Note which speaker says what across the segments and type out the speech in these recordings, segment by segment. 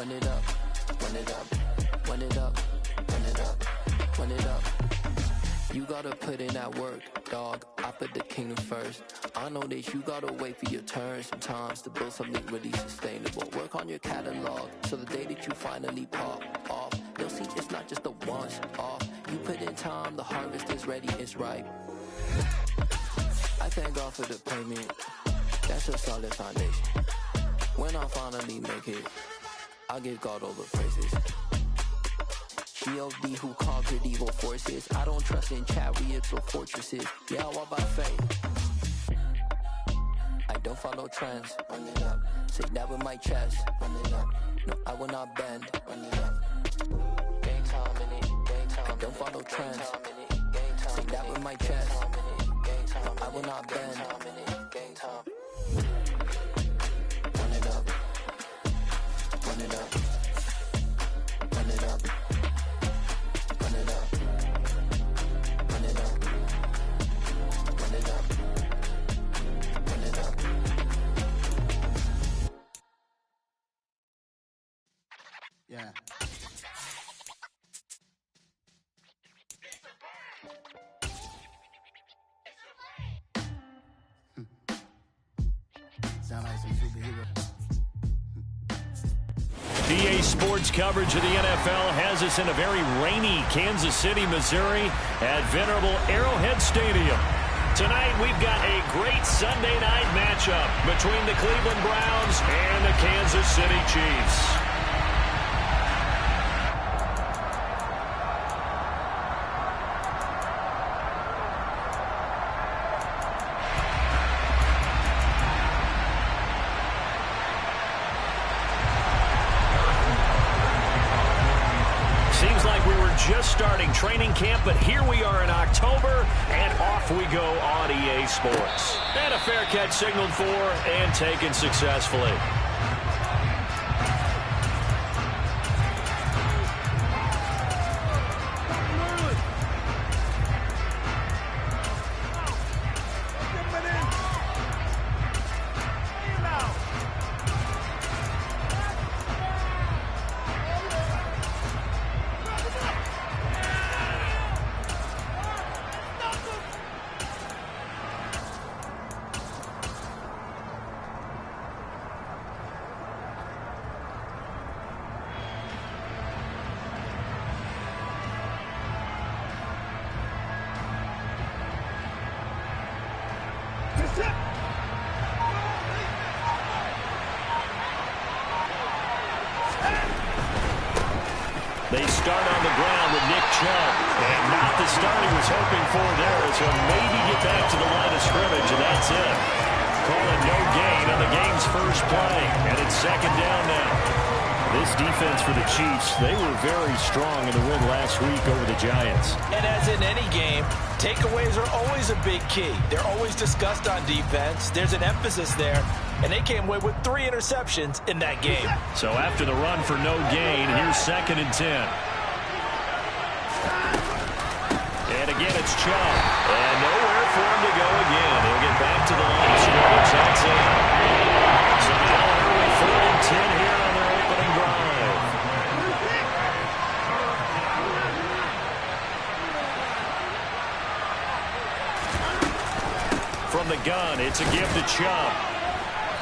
Speaker 1: run it up, run it up, run it up, run it up, run it up. You gotta put in that work, dog. I put the kingdom first. I know that you gotta wait for your turn sometimes to build something really sustainable. Work on your catalog, so the day that you finally pop off, you'll see it's not just a once off. You put in time, the harvest is ready, it's ripe. I thank God for the payment. That's a solid foundation. When I finally make it, I'll give God all the praises. G.O.D. who conquered evil forces. I don't trust in chariots or fortresses. Yeah, I walk by faith. I don't follow trends. Run it up. Say that with my chest. Run it up. No, I will not bend. Run it up. Game time in it. Game time. I don't follow trends. Say that with my chest. No, I will not bend. Game time. Run it up. Run it up. Run it up. Run it up. Run it up. Run it up. Run it up.
Speaker 2: Yeah. Sound like some superhero.
Speaker 3: EA Sports coverage of the NFL has us in a very rainy Kansas City, Missouri at venerable Arrowhead Stadium. Tonight we've got a great Sunday night matchup between the Cleveland Browns and the Kansas City Chiefs. Just starting training camp, but here we are in October, and off we go on EA Sports. And a fair catch signaled for and taken successfully. They start on the ground with Nick Chubb, and not the start he was hoping for there, as he'll maybe get back to the line of scrimmage, and that's it. Calling no gain on the game's first play, and it's second down now. This defense for the Chiefs, they were very strong in the win last week over the Giants.
Speaker 4: And as in any game, takeaways are always a big key. They're always discussed on defense. There's an emphasis there, and they came away with 3 interceptions in that game.
Speaker 3: So after the run for no gain, here's 2nd and 10. And again, it's Chubb. And nowhere for him to go again. He'll get back to the line of scrimmage. That's it. So now early 4th and 10 here on their opening drive. From the gun, it's a give to Chubb.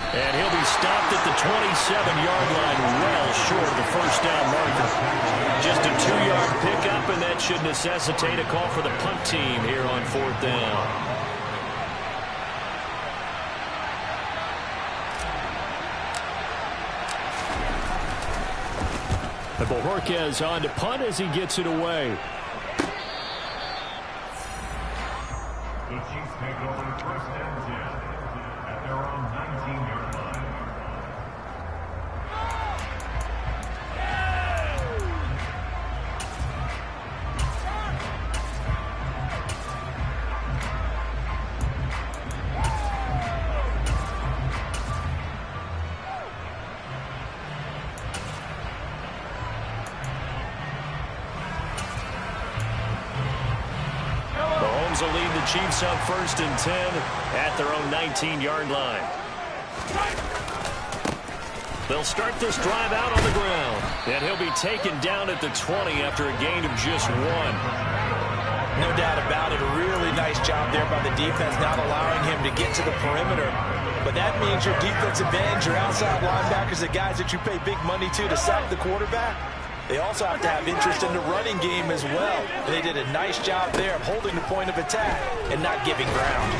Speaker 3: And he'll be stopped at the 27-yard line, well short of the first down marker. Just a 2-yard pickup, and that should necessitate a call for the punt team here on 4th down. And Bojorquez on to punt as he gets it away.
Speaker 5: The Chiefs take over 1st and 10 at their own 19-yard line.
Speaker 3: Mahomes will lead the Chiefs up 1st and 10 at their own 19-yard line. They'll start this drive out on the ground. And he'll be taken down at the 20 after a gain of just 1.
Speaker 4: No doubt about it. A really nice job there by the defense, not allowing him to get to the perimeter. But that means your defensive ends, your outside linebackers, the guys that you pay big money to sack the quarterback, they also have to have interest in the running game as well. And they did a nice job there of holding the point of attack and not giving ground.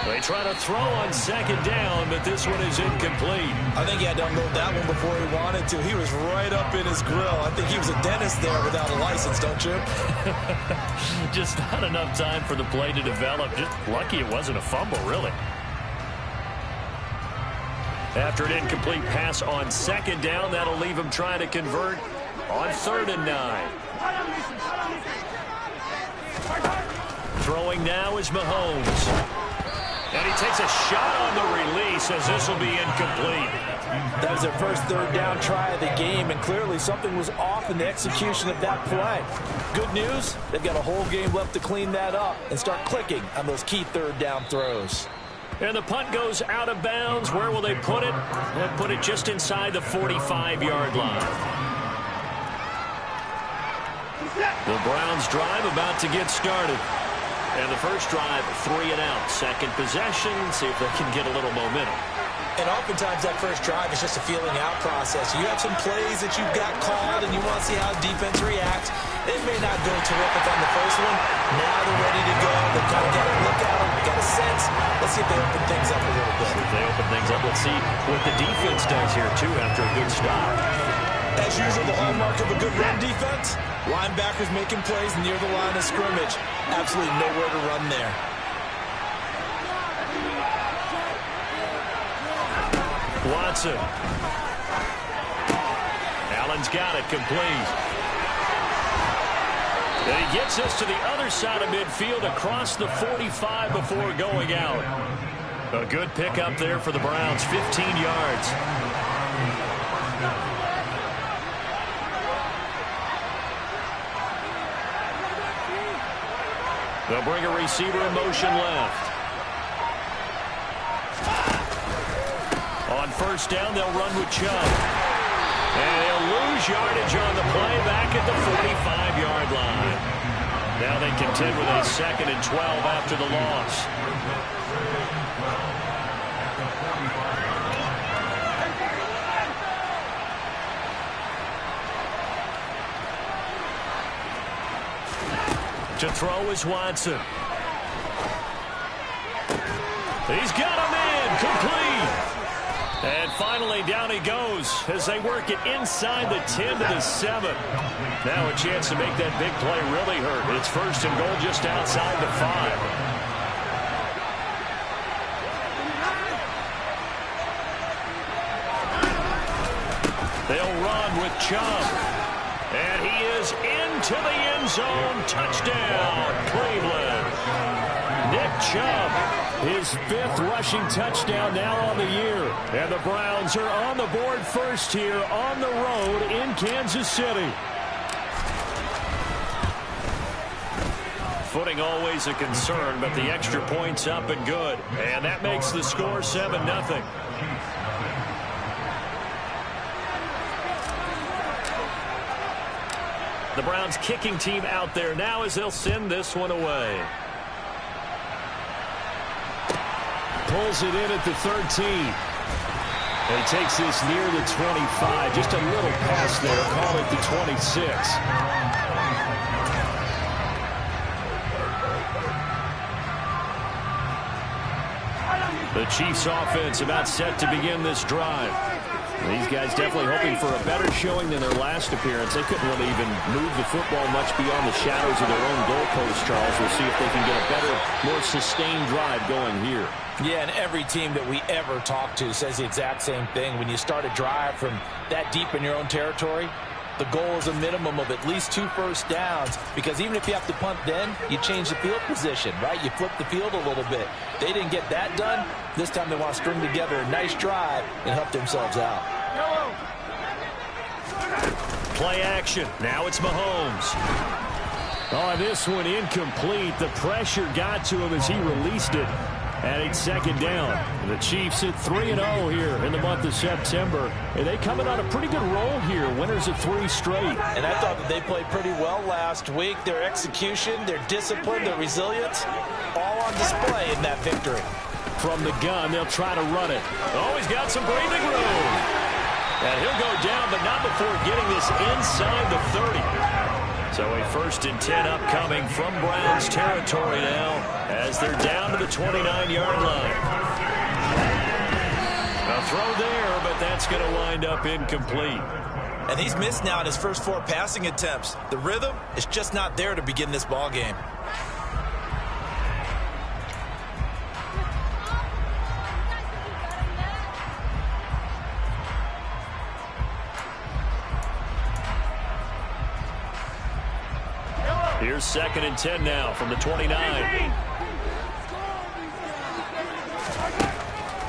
Speaker 3: They try to throw on second down, but this one is incomplete.
Speaker 4: I think he had to unload that one before he wanted to. He was right up in his grill. I think he was a dentist there without a license, don't you?
Speaker 3: Just not enough time for the play to develop. Just lucky it wasn't a fumble, really. After an incomplete pass on second down, that'll leave him trying to convert on 3rd and 9. Throwing now is Mahomes. And he takes a shot on the release as this will be incomplete.
Speaker 4: That was their first 3rd down try of the game, and clearly something was off in the execution of that play. Good news, they've got a whole game left to clean that up and start clicking on those key 3rd down throws.
Speaker 3: And the punt goes out of bounds. Where will they put it? They'll put it just inside the 45-yard line. The Browns drive about to get started. And the first drive, 3 and out. Second possession, see if they can get a little momentum.
Speaker 4: And oftentimes that first drive is just a feeling out process. You have some plays that you've got called and you want to see how defense reacts. It may not go terrific on the first one. Now they're ready to go. They've kind of got a look at them, got a sense. Let's see if they open things up a little bit.
Speaker 3: If they open things up, let's see what the defense does here, too, after a good stop.
Speaker 4: As usual, the hallmark of a good run defense, linebackers making plays near the line of scrimmage. Absolutely nowhere to run there.
Speaker 3: Watson. Allen's got it complete. And he gets us to the other side of midfield across the 45 before going out. A good pickup there for the Browns, 15 yards. They'll bring a receiver in motion left. On first down, they'll run with Chubb. And they'll lose yardage on the play back at the 45-yard line. Now they contend with a 2nd and 12 after the loss. To throw is Watson. He's got him in, complete. And finally down he goes as they work it inside the 10 to the 7. Now a chance to make that big play really hurt. It's 1st and goal just outside the 5. They'll run with Chubb. And he is into the end zone. Touchdown, Cleveland. Nick Chubb, his 5th rushing touchdown now on the year. And the Browns are on the board first here on the road in Kansas City. Footing always a concern, but the extra point's up and good. And that makes the score 7-0. The Browns kicking team out there now as they'll send this one away. Pulls it in at the 13. And he takes this near the 25. Just a little pass there. Call it the 26. The Chiefs offense about set to begin this drive. These guys definitely hoping for a better showing than their last appearance. They couldn't really even move the football much beyond the shadows of their own goalpost, Charles. We'll see if they can get a better, more sustained drive going here.
Speaker 4: Yeah, and every team that we ever talk to says the exact same thing. When you start a drive from that deep in your own territory, the goal is a minimum of at least 2 first downs, because even if you have to punt then, you change the field position, right? You flip the field a little bit. They didn't get that done. This time they want to string together a nice drive and help themselves out.
Speaker 3: Play action. Now it's Mahomes. Oh, this one incomplete. The pressure got to him as he released it. And it's second down. The Chiefs at 3-0 here in the month of September. And they coming on a pretty good roll here. Winners of 3 straight.
Speaker 4: And I thought that they played pretty well last week. Their execution, their discipline, their resilience, all on display in that victory.
Speaker 3: From the gun, they'll try to run it. Oh, he's got some breathing room. And he'll go down, but not before getting this inside the 30. So a 1st and 10 upcoming from Browns territory now as they're down to the 29-yard line. A throw there, but that's going to wind up incomplete.
Speaker 4: And he's missed now in his first 4 passing attempts. The rhythm is just not there to begin this ball game.
Speaker 3: Here's 2nd and 10 now from the 29.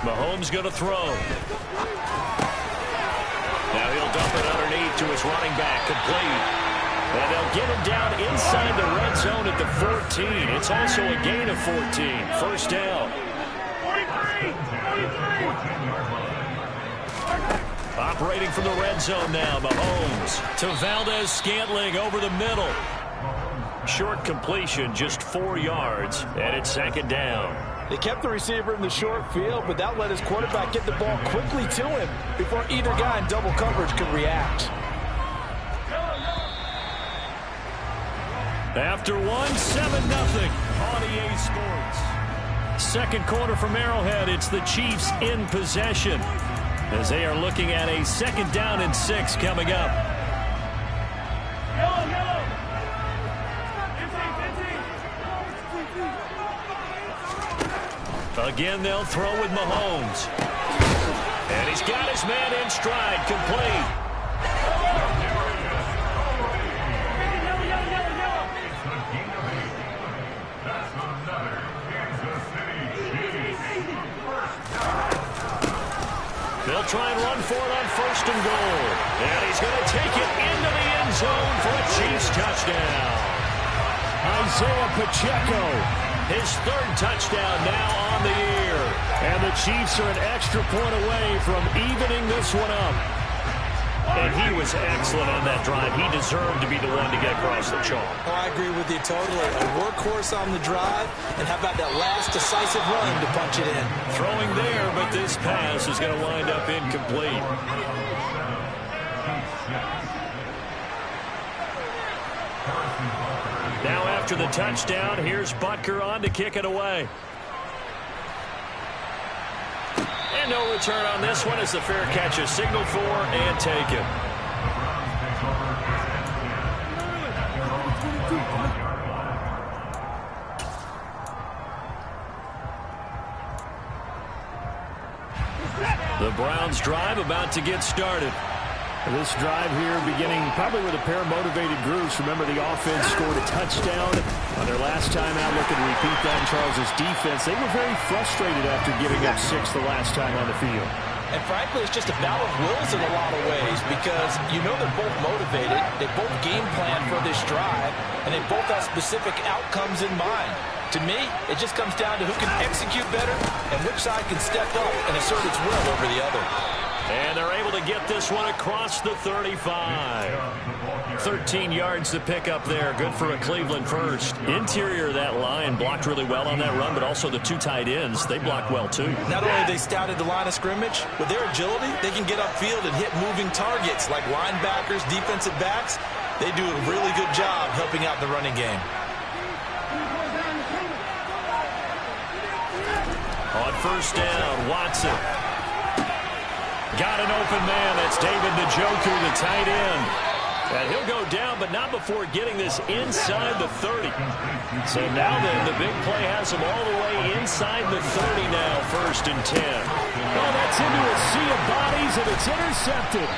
Speaker 3: Mahomes going to throw. Now he'll dump it underneath to his running back, complete. And they'll get him down inside the red zone at the 14. It's also a gain of 14. 1st down. Operating from the red zone now, Mahomes to Valdez-Scantling over the middle. Short completion, just 4 yards, and it's 2nd down.
Speaker 4: They kept the receiver in the short field, but that let his quarterback get the ball quickly to him before either guy in double coverage could react.
Speaker 3: After 1, 7-0 on EA Sports. Second quarter from Arrowhead, it's the Chiefs in possession as they are looking at a 2nd down and 6 coming up. Again, they'll throw with Mahomes. And he's got his man in stride, complete. They'll try and run for it on 1st and goal. And he's going to take it into the end zone for a Chiefs touchdown. Isaiah Pacheco. His 3rd touchdown now on the year. And the Chiefs are an extra point away from evening this one up. And he was excellent on that drive. He deserved to be the one to get across the chalk.
Speaker 4: Oh, I agree with you totally. A workhorse on the drive. And how about that last decisive run to punch it in?
Speaker 3: Throwing there, but this pass is going to wind up incomplete. Now after the touchdown, here's Butker on to kick it away. And no return on this one as the fair catch is signaled for and taken. The Browns drive about to get started.
Speaker 6: This drive here beginning probably with a pair of motivated groups. Remember, the offense scored a touchdown on their last time out. Look and repeat that in Charles' defense. They were very frustrated after giving up 6 the last time on the field.
Speaker 4: And frankly, it's just a battle of wills in a lot of ways because you know they're both motivated. They both game plan for this drive, and they both have specific outcomes in mind. To me, it just comes down to who can execute better and which side can step up and assert its will over the other.
Speaker 3: And they're able to get this one across the 35. 13 yards to pick up there. Good for a Cleveland first. Interior of that line blocked really well on that run, but also the 2 tight ends, they blocked well too.
Speaker 4: Not only have they scouted the line of scrimmage, with their agility, they can get upfield and hit moving targets like linebackers, defensive backs. They do a really good job helping out the running game.
Speaker 3: On 1st down, Watson. Got an open man. That's David Njoku, the tight end. And he'll go down, but not before getting this inside the 30. So now then, the big play has him all the way inside the 30 now, 1st and 10.
Speaker 6: Oh, that's into a sea of bodies, and it's intercepted.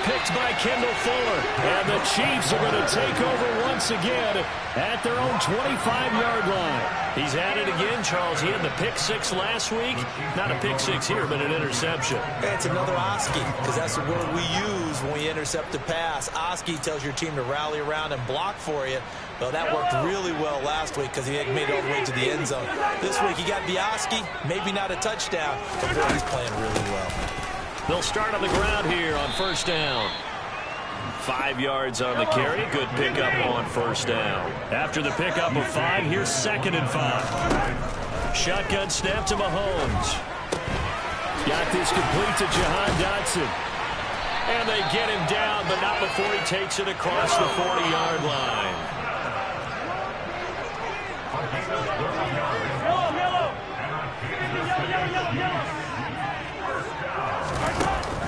Speaker 6: picked by Kendall Fuller. And the Chiefs are going to take over once again at their own 25-yard line.
Speaker 3: He's at it again, Charles. He had the pick six last week. Not a pick six here, but an interception.
Speaker 4: It's another Oski, because that's the word we use when we intercept a pass. Oski tells your team to rally around and block for you. Well, that worked really well last week because he made it all the way to the end zone. This week he got the Oski, maybe not a touchdown, but boy, he's playing really well.
Speaker 3: They'll start on the ground here on first down. 5 yards on the carry. Good pickup on first down.
Speaker 6: After the pickup of 5, here's 2nd and 5.
Speaker 3: Shotgun snap to Mahomes.
Speaker 6: Got this complete to Jahan Dotson.
Speaker 3: And they get him down, but not before he takes it across the 40-yard line.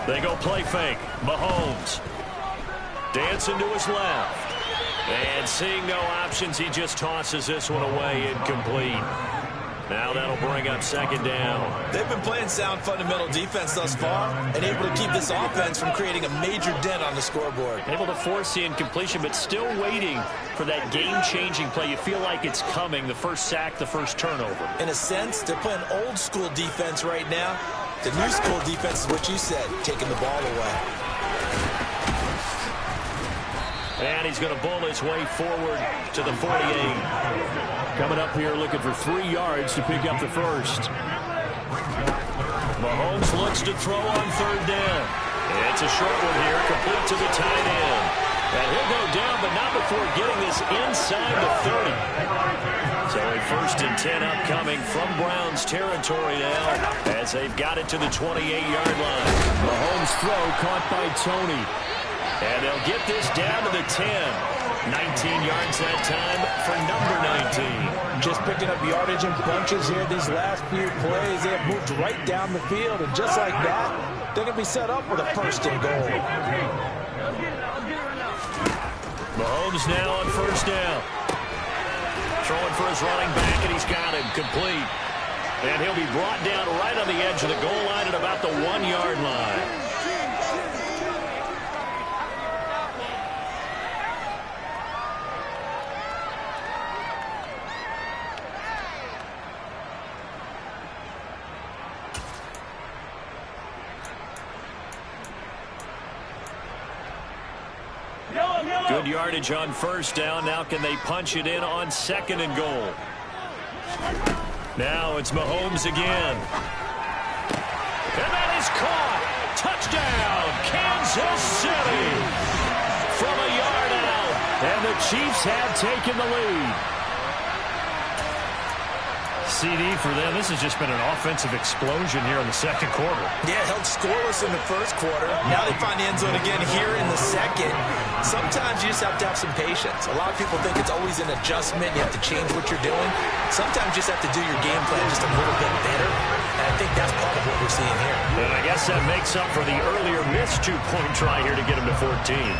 Speaker 3: They go play fake. Mahomes. Dancing to his left. And seeing no options, he just tosses this one away, incomplete. Now that'll bring up 2nd down.
Speaker 4: They've been playing sound fundamental defense thus far and able to keep this offense from creating a major dent on the scoreboard.
Speaker 3: Able to force the incompletion, but still waiting for that game-changing play. You feel like it's coming, the first sack, the first turnover.
Speaker 4: In a sense, they're playing old-school defense right now. The new school defense is what you said, taking the ball away.
Speaker 3: And he's going to bowl his way forward to the 48.
Speaker 6: Coming up here looking for 3 yards to pick up the first.
Speaker 3: Mahomes looks to throw on 3rd down. It's a short one here, complete to the tight end. And he'll go down, but not before getting this inside the 30. So a 1st and 10 upcoming from Browns territory now as they've got it to the 28-yard line.
Speaker 6: Mahomes throw caught by Tony.
Speaker 3: And they'll get this down to the 10. 19 yards that time for number 19.
Speaker 4: Just picking up yardage in bunches here these last few plays. They have moved right down the field, and just like that, they're going to be set up with a 1st and goal.
Speaker 3: Mahomes now on 1st down. Throwing for his running back, and he's got him complete. And he'll be brought down right on the edge of the goal line at about the 1-yard line. Good yardage on 1st down. Now can they punch it in on 2nd and goal? Now it's Mahomes again. And that is caught. Touchdown, Kansas City. From a yard out.
Speaker 6: And the Chiefs have taken the lead. CD for them. This has just been an offensive explosion here in the 2nd quarter.
Speaker 4: Yeah, held scoreless in the 1st quarter. Now they find the end zone again here in the 2nd. Sometimes you just have to have some patience. A lot of people think it's always an adjustment. You have to change what you're doing. Sometimes you just have to do your game plan just a little bit better. And I think that's part of what we're seeing here.
Speaker 3: And I guess that makes up for the earlier missed 2-point try here to get him to 14.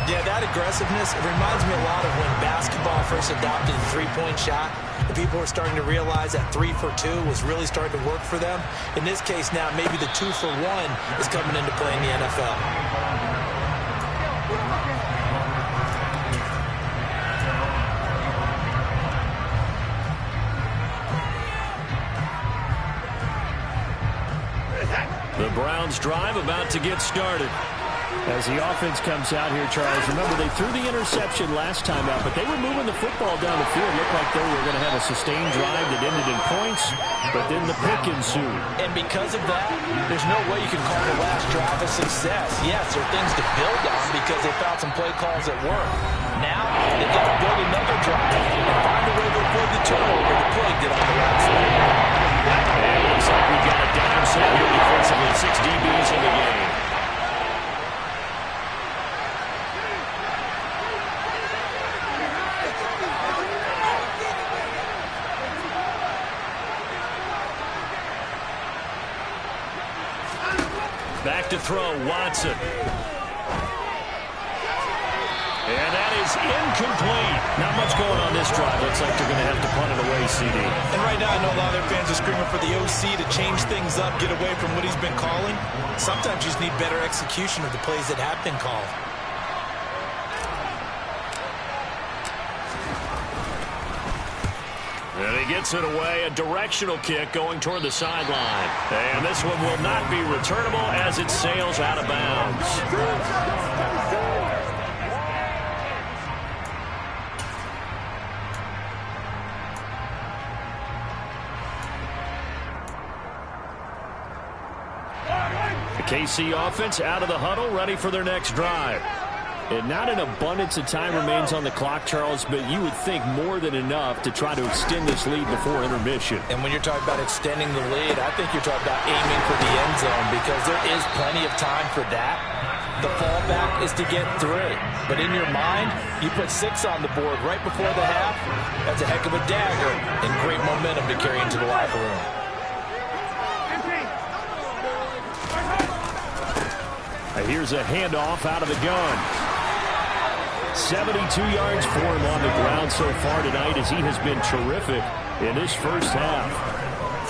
Speaker 4: Yeah, that aggressiveness, it reminds me a lot of when basketball first adopted the 3-point shot. And people are starting to realize that 3 for 2 was really starting to work for them. In this case now, maybe the 2 for 1 is coming into play in the NFL.
Speaker 3: The Browns drive about to get started.
Speaker 6: As the offense comes out here, Charles, remember they threw the interception last time out, but they were moving the football down the field. Looked like they were going to have a sustained drive that ended in points, but then the pick ensued.
Speaker 4: And because of that, there's no way you can call the last drive a success. Yes, there are things to build on because they found some play calls that work. Now, they've got to build another drive and find a way to avoid the turnover the play did on the last play.
Speaker 3: And it looks like we've got a down set here defensively. 6 DBs in the game. Back to throw, Watson. And that is incomplete.
Speaker 6: Not much going on this drive looks like they're going to have to punt it away, CD.
Speaker 4: And right now I know a lot of their fans are screaming for the OC to change things up, get away from what he's been calling. Sometimes you just need better execution of the plays that have been called.
Speaker 3: And he gets it away, a directional kick going toward the sideline. And this one will not be returnable as it sails out of bounds. The KC offense out of the huddle, ready for their next drive. And not an abundance of time remains on the clock, Charles, but you would think more than enough to try to extend this lead before intermission.
Speaker 4: And when you're talking about extending the lead, I think you're talking about aiming for the end zone because there is plenty of time for that. The fallback is to get 3. But in your mind, you put 6 on the board right before the half. That's a heck of a dagger and great momentum to carry into the locker room.
Speaker 6: Here's a handoff out of the gun. 72 yards for him on the ground so far tonight as he has been terrific in this first half.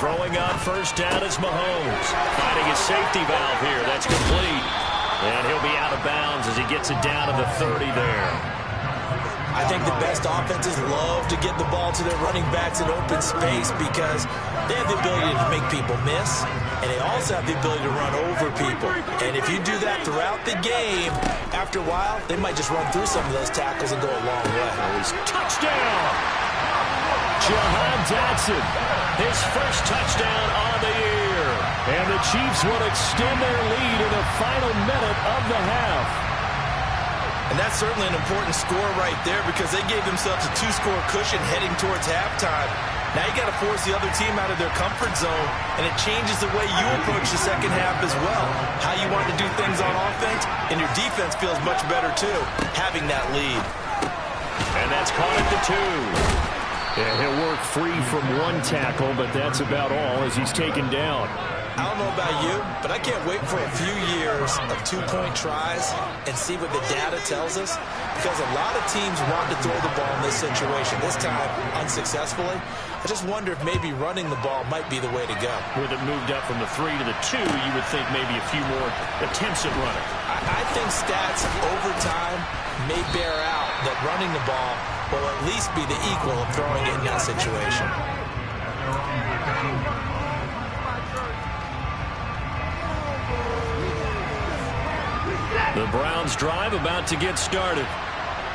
Speaker 3: Throwing on first down is Mahomes. Finding his safety valve here. That's complete. And he'll be out of bounds as he gets it down to the 30 there.
Speaker 4: I think the best offenses love to get the ball to their running backs in open space because they have the ability to make people miss, and they also have the ability to run over people. And if you do that throughout the game, after a while, they might just run through some of those tackles and go a long way.
Speaker 3: Touchdown! Jahan Dotson, his first touchdown on the year.
Speaker 6: And the Chiefs will extend their lead in the final minute of the half.
Speaker 4: And that's certainly an important score right there because they gave themselves a 2-score cushion heading towards halftime. Now you got to force the other team out of their comfort zone, and it changes the way you approach the second half as well. How you want to do things on offense, and your defense feels much better too, having that lead.
Speaker 3: And that's caught at the 2.
Speaker 6: Yeah, he'll work free from one tackle, but that's about all as he's taken down.
Speaker 4: I don't know about you, but I can't wait for a few years of 2-point tries and see what the data tells us because a lot of teams want to throw the ball in this situation, this time unsuccessfully. I just wonder if maybe running the ball might be the way to go.
Speaker 3: With it moved up from the 3 to the 2, you would think maybe a few more attempts at running.
Speaker 4: I think stats over time may bear out that running the ball will at least be the equal of throwing it in that situation.
Speaker 3: The Browns drive about to get started.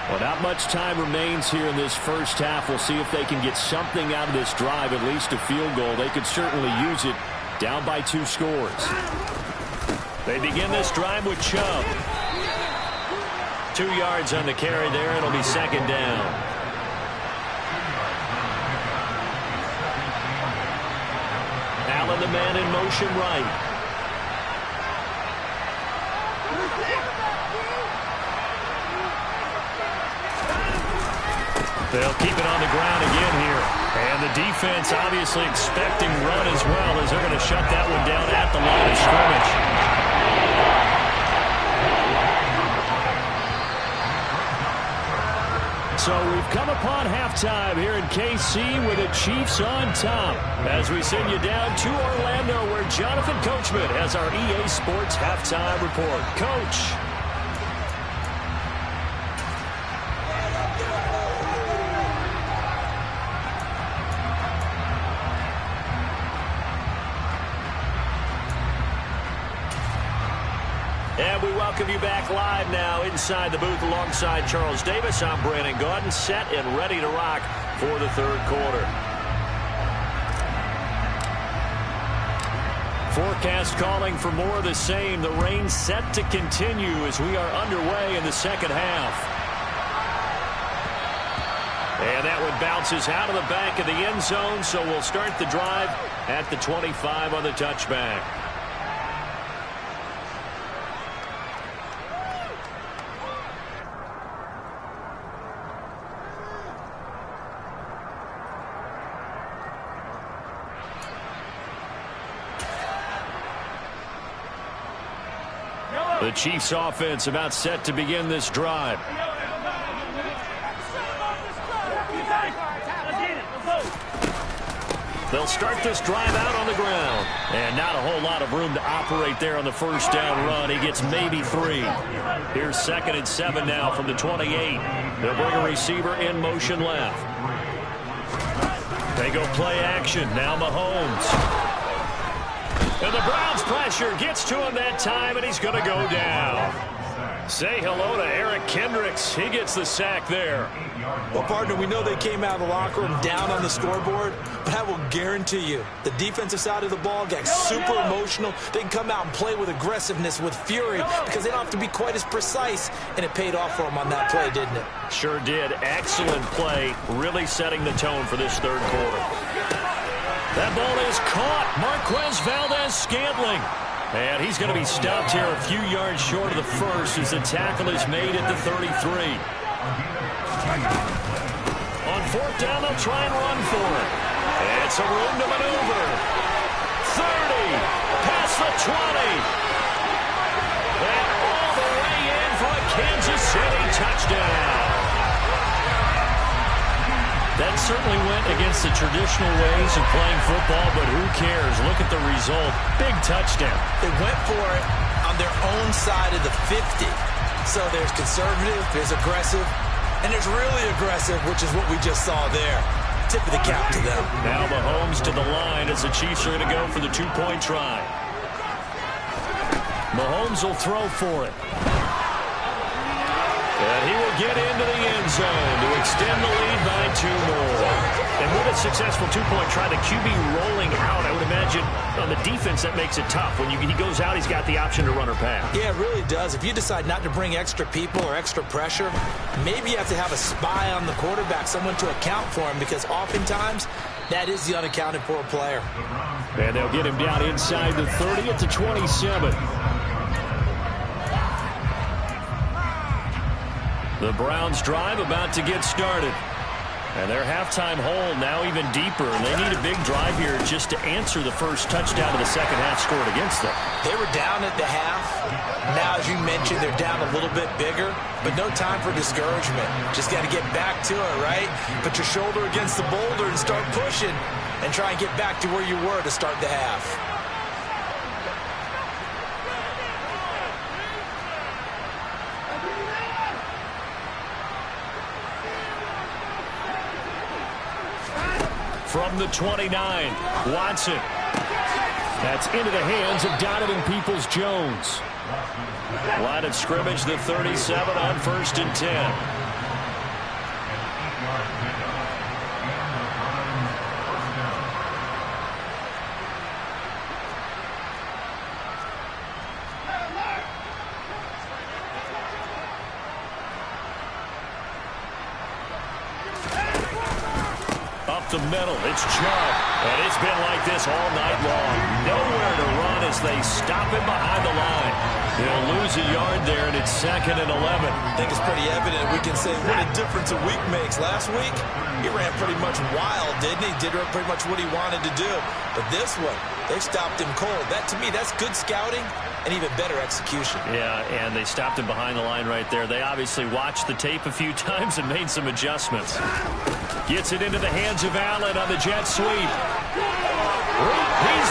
Speaker 6: Well, not much time remains here in this first half. We'll see if they can get something out of this drive, at least a field goal. They could certainly use it down by 2 scores.
Speaker 3: They begin this drive with Chubb. 2 yards on the carry there. It'll be second down. Allen, the man in motion right. They'll keep it on the ground again here. And the defense obviously expecting run as well as they're going to shut that one down at the line of scrimmage.
Speaker 6: So we've come upon halftime here in KC with the Chiefs on top.
Speaker 3: As we send you down to Orlando where Jonathan Coachman has our EA Sports halftime report. Coach. And we welcome you back live now inside the booth alongside Charles Davis. I'm Brandon Gaudin, set and ready to rock for the third quarter. Forecast calling for more of the same. The rain set to continue as we are underway in the second half. And that one bounces out of the back of the end zone, so we'll start the drive at the 25 on the touchback. The Chiefs offense about set to begin this drive. They'll start this drive out on the ground. And not a whole lot of room to operate there on the first down run. He gets maybe 3. Here's 2nd and 7 now from the 28. They'll bring a receiver in motion left. They go play action. Now Mahomes. And the Browns pressure gets to him that time, and he's going to go down. Say hello to Eric Kendricks. He gets the sack there.
Speaker 4: Well, partner, we know they came out of the locker room down on the scoreboard, but I will guarantee you the defensive side of the ball got super emotional. They can come out and play with aggressiveness, with fury, because they don't have to be quite as precise, and it paid off for them on that play, didn't it?
Speaker 3: Sure did. Excellent play, really setting the tone for this third quarter. That ball is caught. Marquez Valdez-Scantling. And he's going to be stopped here a few yards short of the first as the tackle is made at the 33. On 4th down, they'll try and run for it. And some room to maneuver. 30. Past the 20. And all the way in for a Kansas City touchdown. That certainly went against the traditional ways of playing football, but who cares? Look at the result. Big touchdown.
Speaker 4: They went for it on their own side of the 50. So there's conservative, there's aggressive, and there's really aggressive, which is what we just saw there. Tip of the cap to them.
Speaker 3: Now Mahomes to the line as the Chiefs are going to go for the 2-point try. Mahomes will throw for it. And he will get into the end zone to extend the lead by 2 more. And with a successful 2-point try, the QB rolling out, I would imagine on the defense that makes it tough. When he goes out, he's got the option to run or pass.
Speaker 4: Yeah, it really does. If you decide not to bring extra people or extra pressure, maybe you have to have a spy on the quarterback, someone to account for him, because oftentimes that is the unaccounted for player.
Speaker 3: And they'll get him down inside the 30 at the 27. The Browns drive about to get started. And their halftime hole now even deeper. And they need a big drive here just to answer the first touchdown of the second half scored against them.
Speaker 4: They were down at the half. Now, as you mentioned, they're down a little bit bigger. But no time for discouragement. Just got to get back to it, right? Put your shoulder against the boulder and start pushing. And try and get back to where you were to start the half.
Speaker 3: From the 29, Watson. That's into the hands of Donovan Peoples-Jones. Line of scrimmage, the 37 on 1st and 10. The middle, it's Chubb, and it's been like this all night long. Nowhere to run as they stop him behind the line. They'll lose a yard there, and it's 2nd and 11.
Speaker 4: I think it's pretty evident. We can say what a difference a week makes. Last week, he ran pretty much wild, didn't he? Did pretty much what he wanted to do. But this one, they stopped him cold. That, to me, that's good scouting and even better execution.
Speaker 3: Yeah, and they stopped him behind the line right there. They obviously watched the tape a few times and made some adjustments. Gets it into the hands of Allen on the jet sweep. He's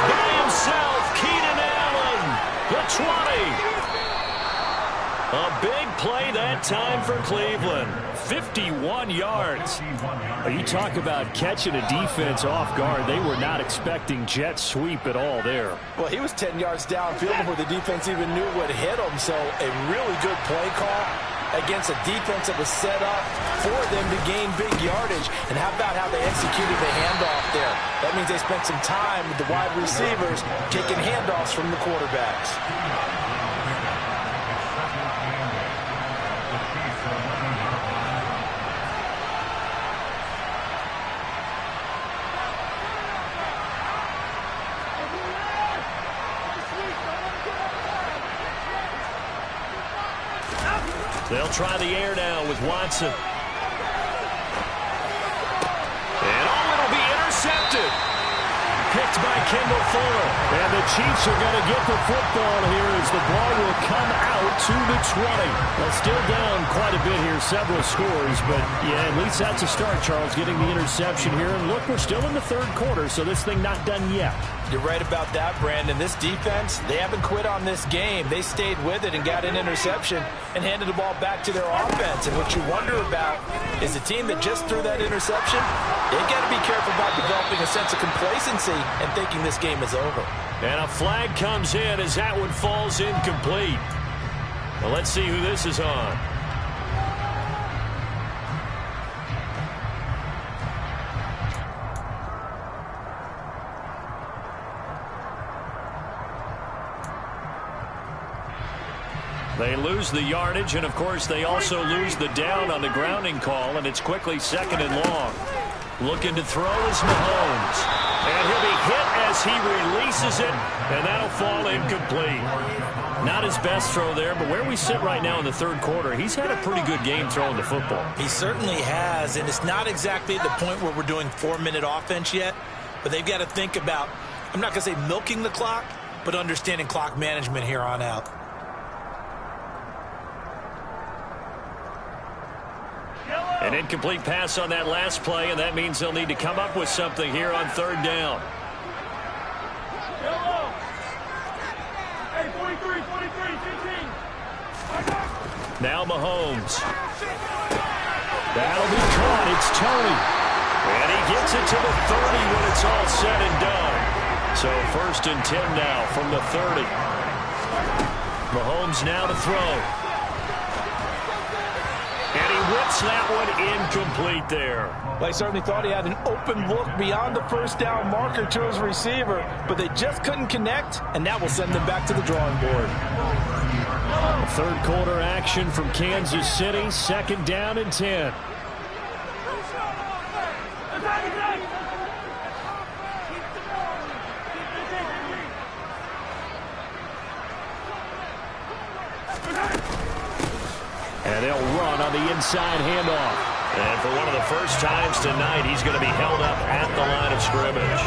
Speaker 3: by himself. Keenan Allen, the 20. A big play that time for Cleveland. 51 yards. You talk about catching a defense off guard. They were not expecting jet sweep at all there.
Speaker 4: Well, he was 10 yards downfield before the defense even knew what hit him. So a really good play call against a defense that was set up for them to gain big yardage. And how about how they executed the handoff there? That means they spent some time with the wide receivers taking handoffs from the quarterbacks.
Speaker 3: They'll try the air now with Watson. And it'll be intercepted. picked by Kendall Fuller.
Speaker 6: And the Chiefs are going to get the football here as the ball will come out to the 20. Well, still down quite a bit here, several scores, but yeah, at least that's a start, Charles, getting the interception here. And look, we're still in the third quarter, so this thing not done yet.
Speaker 4: You're right about that, Brandon. This defense, they haven't quit on this game. They stayed with it and got an interception and handed the ball back to their offense. And what you wonder about is the team that just threw that interception, they've got to be careful about developing a sense of complacency and thinking this game is over.
Speaker 3: And a flag comes in as that one falls incomplete. Well, let's see who this is on. They lose the yardage, and of course they also lose the down on the grounding call, and it's quickly 2nd and long. Looking to throw is Mahomes. And he'll be hit as he releases it, and that'll fall incomplete. Not his best throw there, but where we sit right now in the third quarter, he's had a pretty good game throwing the football.
Speaker 4: He certainly has, and it's not exactly the point where we're doing 4-minute offense yet, but they've got to think about, I'm not going to say milking the clock, but understanding clock management here on out.
Speaker 3: An incomplete pass on that last play, and that means they'll need to come up with something here on 3rd down. Now Mahomes. That'll be caught. It's Tony. And he gets it to the 30 when it's all said and done. So 1st and 10 now from the 30. Mahomes now to throw. And he whips that one incomplete there.
Speaker 4: Well, I certainly thought he had an open look beyond the 1st down marker to his receiver, but they just couldn't connect, and that will send them back to the drawing board.
Speaker 6: Third quarter action from Kansas City, 2nd down and 10. And they'll run on the inside handoff.
Speaker 3: And for one of the first times tonight, he's going to be held up at the line of scrimmage.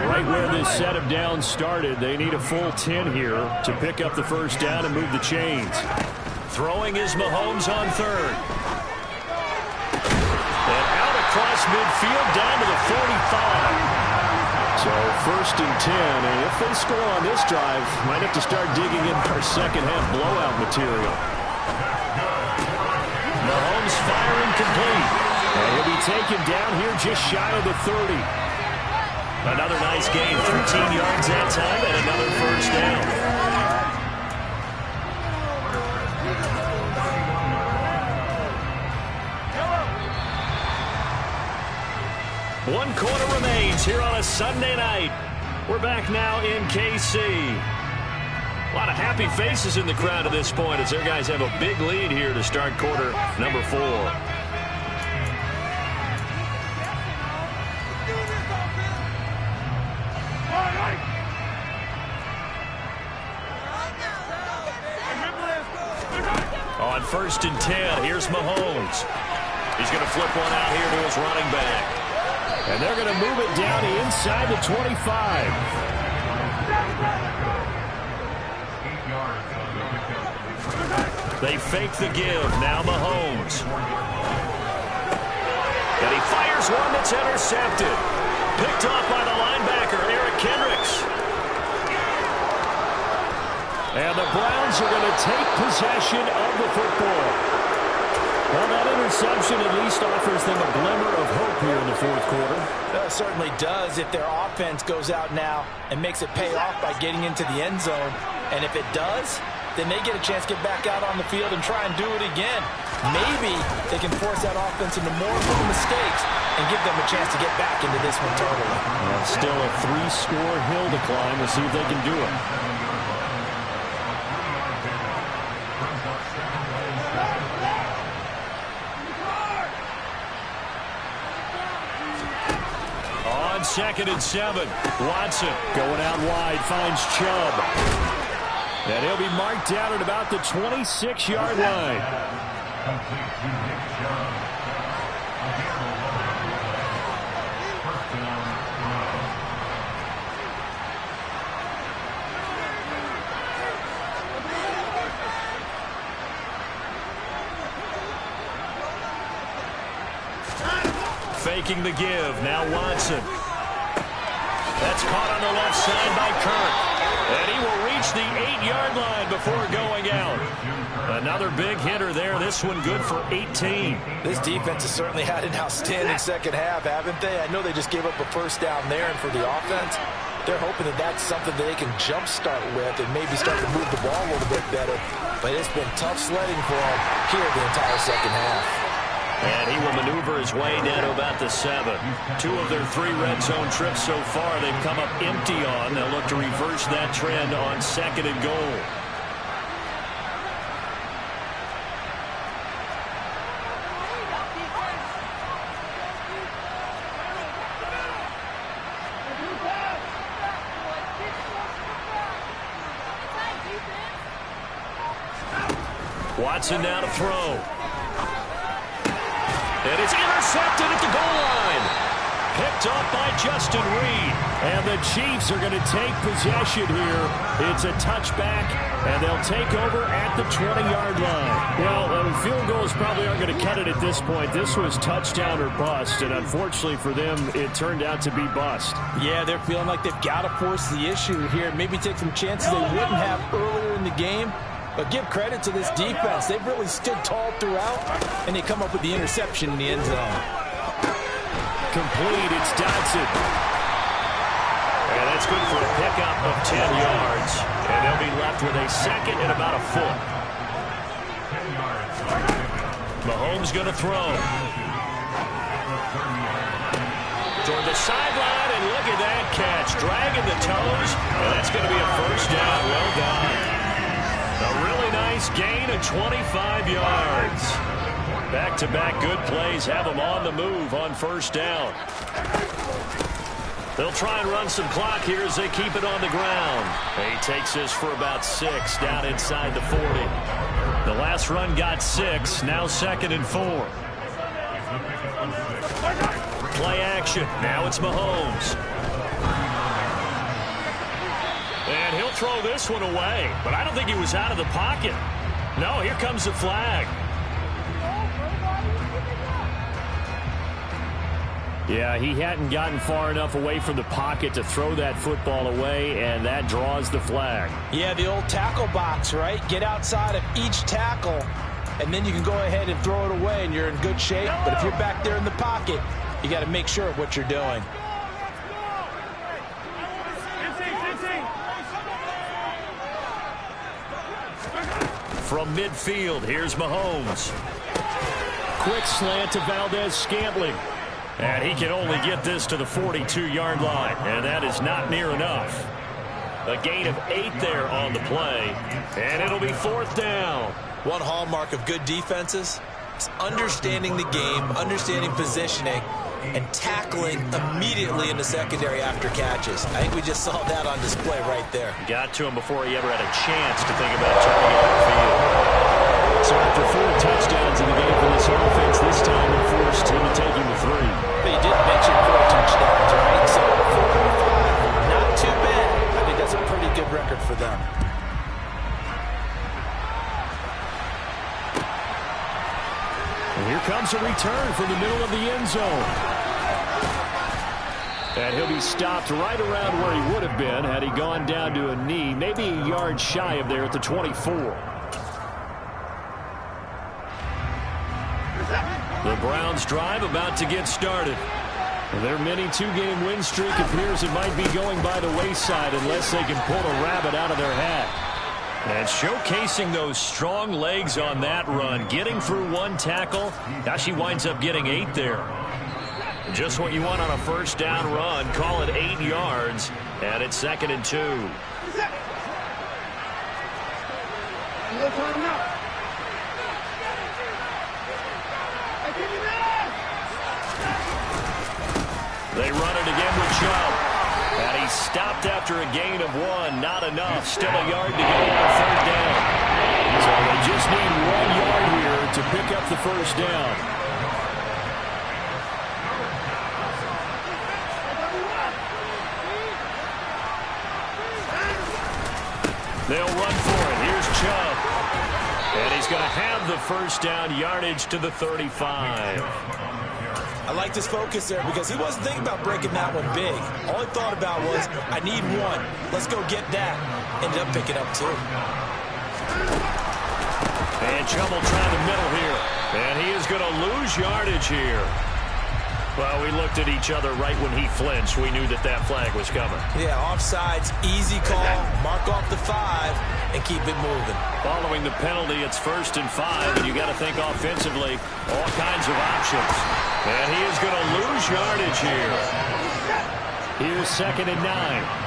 Speaker 6: Right where this set of downs started, they need a full 10 here to pick up the 1st down and move the chains.
Speaker 3: Throwing is Mahomes on 3rd. And out across midfield down to the 45.
Speaker 6: So 1st and 10, and if they score on this drive, might have to start digging in our second half blowout material.
Speaker 3: Mahomes firing complete.
Speaker 6: And he'll be taken down here just shy of the 30.
Speaker 3: Another nice game, 13 yards that time, and another 1st down. One quarter remains here on a Sunday night. We're back now in KC. A lot of happy faces in the crowd at this point as their guys have a big lead here to start quarter number 4. On 1st and 10, here's Mahomes. He's going to flip one out here to his running back.
Speaker 6: And they're going to move it down inside the 25.
Speaker 3: They fake the give. Now Mahomes. And he fires one that's intercepted. Picked off by the linebacker, Eric Kendricks.
Speaker 6: And the Browns are going to take possession of the football. Well, that interception at least offers them a glimmer of hope here in the 4th quarter.
Speaker 4: That certainly does if their offense goes out now and makes it pay off by getting into the end zone. And if it does, then they get a chance to get back out on the field and try and do it again. Maybe they can force that offense into more little mistakes and give them a chance to get back into this one totally.
Speaker 6: Well, still a 3-score hill to climb. We'll see if they can do it.
Speaker 3: On 2nd and 7, Watson
Speaker 6: going out wide, finds Chubb. And he'll be marked down at about the 26-yard line.
Speaker 3: faking the give. Now Watson. That's caught on the left side by Kirk. And he will reach the 8-yard line before going out. Another big hitter there. This one good for 18.
Speaker 4: This defense has certainly had an outstanding second half, haven't they? I know they just gave up a first down there, and for the offense, they're hoping that that's something that they can jumpstart with and maybe start to move the ball a little bit better. But it's been tough sledding for them here the entire second half.
Speaker 3: And he will maneuver his way down to about the 7. 2 of their 3 red zone trips so far they've come up empty on. They'll look to reverse that trend on 2nd and goal. Watson now to throw. And it's intercepted at the goal line. Picked up by Justin Reed.
Speaker 6: And the Chiefs are going to take possession here. It's a touchback, and they'll take over at the 20-yard line. Well, field goals probably aren't going to cut it at this point. This was touchdown or bust, and unfortunately for them, it turned out to be bust.
Speaker 4: Yeah, they're feeling like they've got to force the issue here. Maybe take some chances they wouldn't have earlier in the game. But give credit to this defense. They've really stood tall throughout, and they come up with the interception in the end zone.
Speaker 6: Complete, it's Dodson.
Speaker 3: And that's good for a pickup of 10 yards. And they'll be left with a 2nd and about a foot. Mahomes going to throw. Toward the sideline, and look at that catch. Dragging the toes, and that's going to be a first down. Well done. A really nice gain of 25 yards. Back-to-back good plays have them on the move on first down. They'll try and run some clock here as they keep it on the ground. He takes this for about 6 down inside the 40. The last run got 6, now 2nd and 4. Play action. Now it's Mahomes. And he'll throw this one away. But I don't think he was out of the pocket. No, here comes the flag.
Speaker 6: Yeah, he hadn't gotten far enough away from the pocket to throw that football away, and that draws the flag.
Speaker 4: Yeah, the old tackle box, right? Get outside of each tackle, and then you can go ahead and throw it away, and you're in good shape. But if you're back there in the pocket, you got to make sure of what you're doing.
Speaker 3: From midfield, here's Mahomes.
Speaker 6: Quick slant to Valdez-Scantling.
Speaker 3: And he can only get this to the 42-yard line, and that is not near enough. A gain of 8 there on the play, and it'll be 4th down.
Speaker 4: One hallmark of good defenses is understanding the game, understanding positioning, and tackling immediately in the secondary after catches. I think we just saw that on display right there.
Speaker 3: Got to him before he ever had a chance to think about turning it upfield.
Speaker 6: So after 4 touchdowns in the game for this offense, this time it forced him to taking the 3.
Speaker 4: But you did mention 4 touchdowns, right? So 4 not too bad. I think that's a pretty good record for them.
Speaker 6: And here comes a return from the middle of the end zone. And he'll be stopped right around where he would have been had he gone down to a knee, maybe a yard shy of there at the 24.
Speaker 3: The Browns drive about to get started.
Speaker 6: Their mini 2-game win streak appears it might be going by the wayside unless they can pull a rabbit out of their hat.
Speaker 3: And showcasing those strong legs on that run, getting through 1 tackle. Now she winds up getting 8 there. Just what you want on a first down run. Call it 8 yards, and it's 2nd and 2. They run it again with Chubb. And he's stopped after a gain of 1. Not enough. Still a yard to go on 3rd down.
Speaker 6: So they just need 1 yard here to pick up the first down.
Speaker 3: They'll run for it. Here's Chubb. And he's going to have the first down, yardage to the 35.
Speaker 4: I liked his focus there because he wasn't thinking about breaking that one big. All he thought about was, I need one. Let's go get that. Ended up picking up two.
Speaker 3: And trouble trying the middle here. And he is going to lose yardage here. Well, we looked at each other right when he flinched. We knew that that flag was coming.
Speaker 4: Yeah, offsides, easy call. Mark off the 5 and keep it moving.
Speaker 3: Following the penalty, it's 1st and 5, and you got to think offensively, all kinds of options. And he is going to lose yardage here.
Speaker 6: Here's 2nd and 9.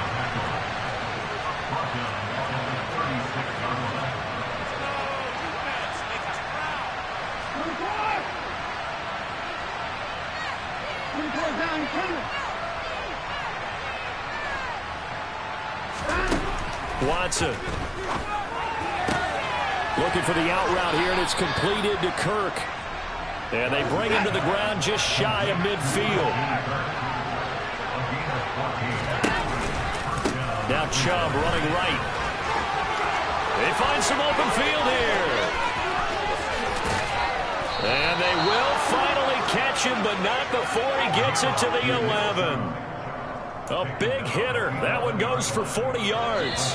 Speaker 3: Watson
Speaker 6: looking for the out route here, and it's completed to Kirk.
Speaker 3: And they bring him to the ground just shy of midfield. Now Chubb running right. They find some open field here. And they will finally catch him, but not before he gets it to the 11. A big hitter. That one goes for 40 yards.